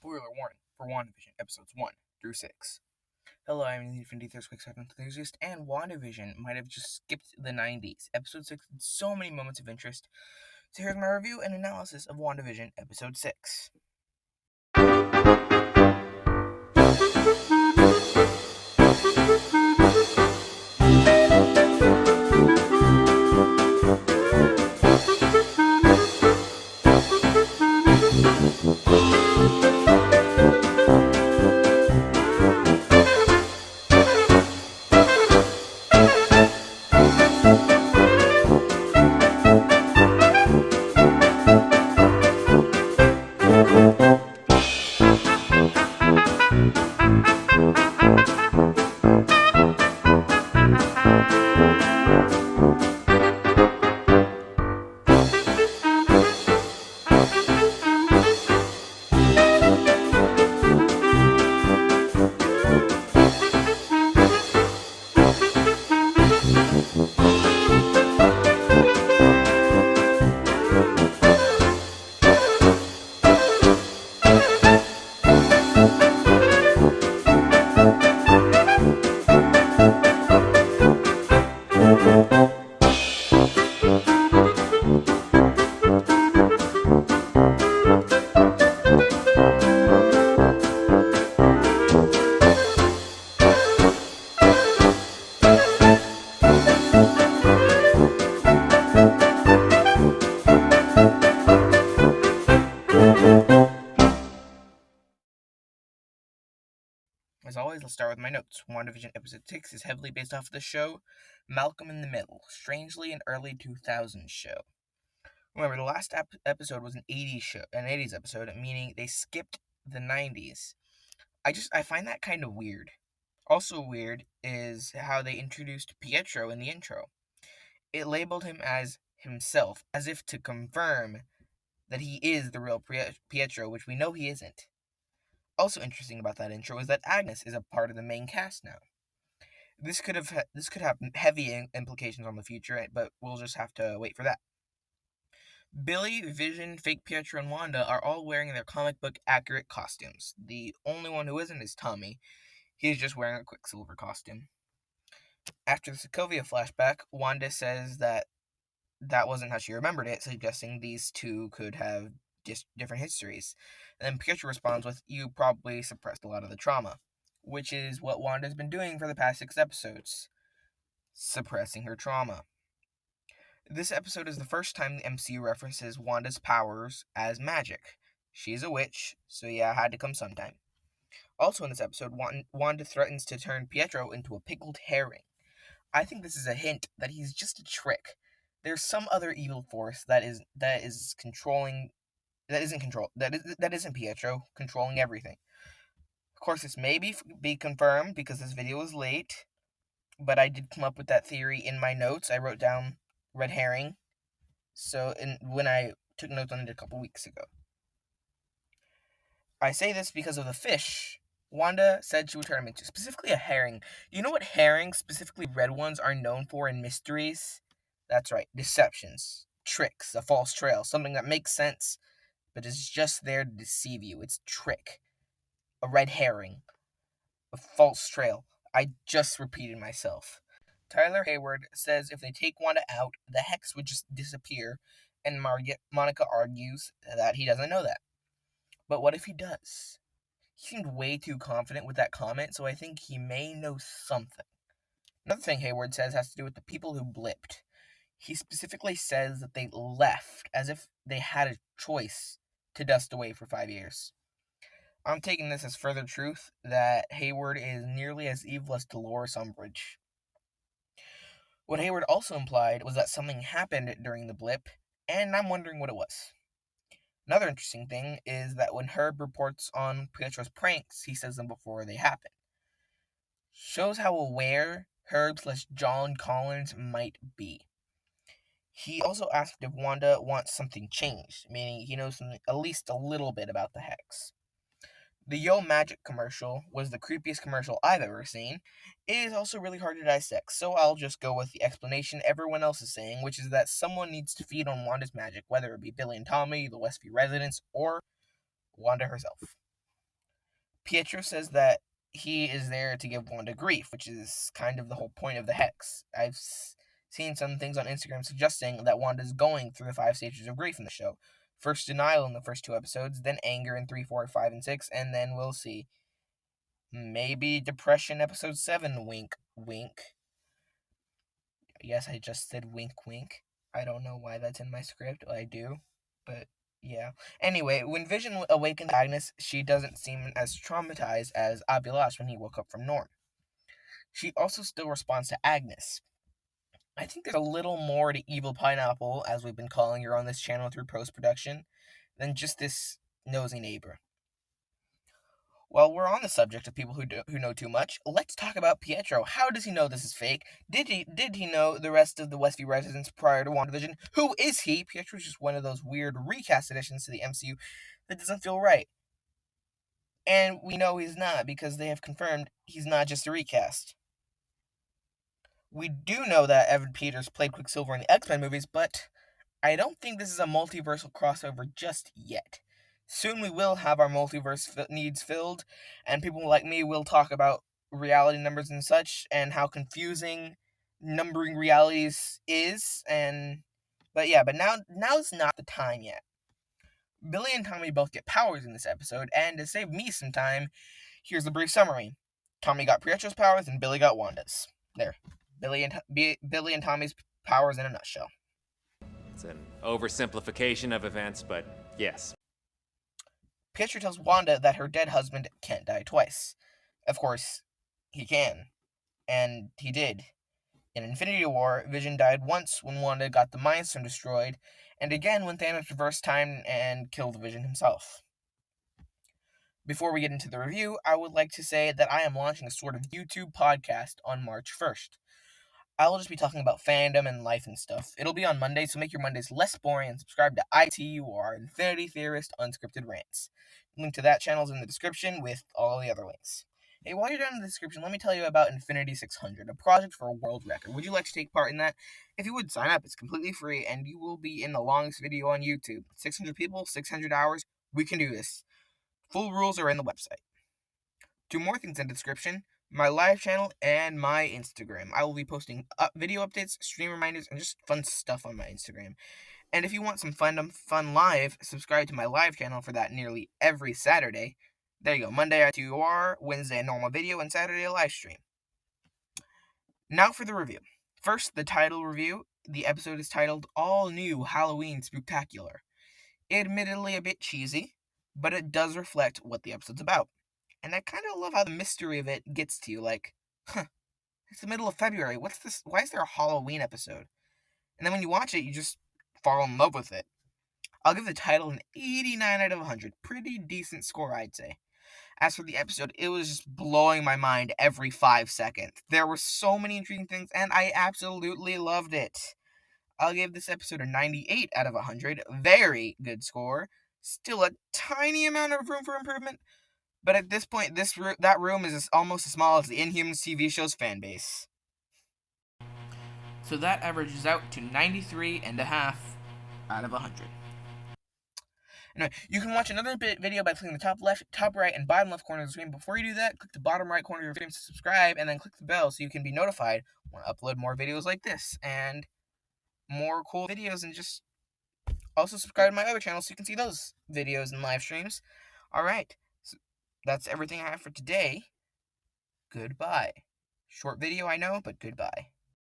Spoiler warning for WandaVision episodes 1 through 6. Hello, I'm the Infinity Thirst Quick Second Enthusiast, and WandaVision might have just skipped the 90s. Episode 6 had so many moments of interest. So here's my review and analysis of WandaVision episode 6. As always, let's start with my notes. WandaVision episode 6 is heavily based off of the show Malcolm in the Middle, strangely an early 2000s show. Remember, the last episode was an 80s episode, meaning they skipped the 90s. I find that kind of weird. Also weird is how they introduced Pietro in the intro. It labeled him as himself, as if to confirm that he is the real Pietro, which we know he isn't. Also interesting about that intro is that Agnes is a part of the main cast now. This could have heavy implications on the future, but we'll just have to wait for that. Billy, Vision, Fake Pietro, and Wanda are all wearing their comic book accurate costumes. The only one who isn't is Tommy. He's just wearing a Quicksilver costume. After the Sokovia flashback, Wanda says that wasn't how she remembered it, suggesting these two could have different histories. And then Pietro responds with, "You probably suppressed a lot of the trauma," which is what Wanda's been doing for the past 6 episodes. Suppressing her trauma. This episode is the first time the MCU references Wanda's powers as magic. She's a witch, so yeah, it had to come sometime. Also in this episode, Wanda threatens to turn Pietro into a pickled herring. I think this is a hint that he's just a trick. There's some other evil force that isn't Pietro controlling everything. Of course, this may be confirmed because this video is late, but I did come up with that theory in my notes. I wrote down red herring. When I took notes on it a couple weeks ago. I say this because of the fish Wanda said she would turn him into, specifically a herring. You know what herrings, specifically red ones, are known for in mysteries? That's right, deceptions, tricks, a false trail, something that makes sense, but is just there to deceive you. It's trick. A red herring. A false trail. I just repeated myself. Tyler Hayward says if they take Wanda out, the hex would just disappear, and Monica argues that he doesn't know that. But what if he does? He seemed way too confident with that comment, so I think he may know something. Another thing Hayward says has to do with the people who blipped. He specifically says that they left as if they had a choice to dust away for 5 years. I'm taking this as further truth that Hayward is nearly as evil as Dolores Umbridge. What Hayward also implied was that something happened during the blip, and I'm wondering what it was. Another interesting thing is that when Herb reports on Pietro's pranks, he says them before they happen. Shows how aware Herb/John Collins might be. He also asked if Wanda wants something changed, meaning he knows something, at least a little bit about the hex. The Yo Magic commercial was the creepiest commercial I've ever seen. It is also really hard to dissect, so I'll just go with the explanation everyone else is saying, which is that someone needs to feed on Wanda's magic, whether it be Billy and Tommy, the Westview residents, or Wanda herself. Pietro says that he is there to give Wanda grief, which is kind of the whole point of the hex. I've seen some things on Instagram suggesting that Wanda's going through the 5 stages of grief in the show. First denial in the first 2 episodes, then anger in 3, 4, 5, and 6, and then we'll see. Maybe depression episode 7, wink, wink. Yes, I just said wink, wink. I don't know why that's in my script. I do, but yeah. Anyway, when Vision awakens Agnes, she doesn't seem as traumatized as Abhilash when he woke up from Norm. She also still responds to Agnes. I think there's a little more to Evil Pineapple, as we've been calling her on this channel through post-production, than just this nosy neighbor. While we're on the subject of people who know too much, let's talk about Pietro. How does he know this is fake? Did he know the rest of the Westview residents prior to WandaVision? Who is he? Pietro's just one of those weird recast additions to the MCU that doesn't feel right. And we know he's not because they have confirmed he's not just a recast. We do know that Evan Peters played Quicksilver in the X-Men movies, but I don't think this is a multiversal crossover just yet. Soon we will have our multiverse needs filled, and people like me will talk about reality numbers and such, and how confusing numbering realities is, but now's not the time yet. Billy and Tommy both get powers in this episode, and to save me some time, here's a brief summary. Tommy got Pietro's powers, and Billy got Wanda's. There. Billy and Tommy's powers in a nutshell. It's an oversimplification of events, but yes. Pietro tells Wanda that her dead husband can't die twice. Of course, he can. And he did. In Infinity War, Vision died once when Wanda got the Mind Stone destroyed, and again when Thanos reversed time and killed Vision himself. Before we get into the review, I would like to say that I am launching a sort of YouTube podcast on March 1st. I will just be talking about fandom and life and stuff. It'll be on Monday, so make your Mondays less boring and subscribe to ITUR, Infinity Theorist Unscripted Rants. Link to that channel is in the description with all the other links. Hey, while you're down in the description, let me tell you about Infinity 600, a project for a world record. Would you like to take part in that? If you would, sign up. It's completely free, and you will be in the longest video on YouTube. 600 people, 600 hours. We can do this. Full rules are in the website. 2 more things in the description. My live channel and my Instagram. I will be posting video updates, stream reminders, and just fun stuff on my Instagram. And if you want some fun live, subscribe to my live channel for that nearly every Saturday. There you go. Monday ITUR, Wednesday a normal video, and Saturday a live stream. Now for the review. First, the title review. The episode is titled All New Halloween Spooktacular. Admittedly a bit cheesy, but it does reflect what the episode's about. And I kind of love how the mystery of it gets to you, like, it's the middle of February, what's this, why is there a Halloween episode? And then when you watch it, you just fall in love with it. I'll give the title an 89 out of 100, pretty decent score, I'd say. As for the episode, it was just blowing my mind every 5 seconds. There were so many intriguing things, and I absolutely loved it. I'll give this episode a 98 out of 100, very good score. Still a tiny amount of room for improvement, but at this point, that room is almost as small as the Inhumans TV show's fan base. So that averages out to 93.5 out of 100. Anyway, you can watch another video by clicking the top left, top right, and bottom left corner of the screen. Before you do that, click the bottom right corner of your screen to subscribe, and then click the bell so you can be notified when I upload more videos like this, and more cool videos, and just also subscribe to my other channels so you can see those videos and live streams. Alright, so that's everything I have for today. Goodbye. Short video, I know, but goodbye.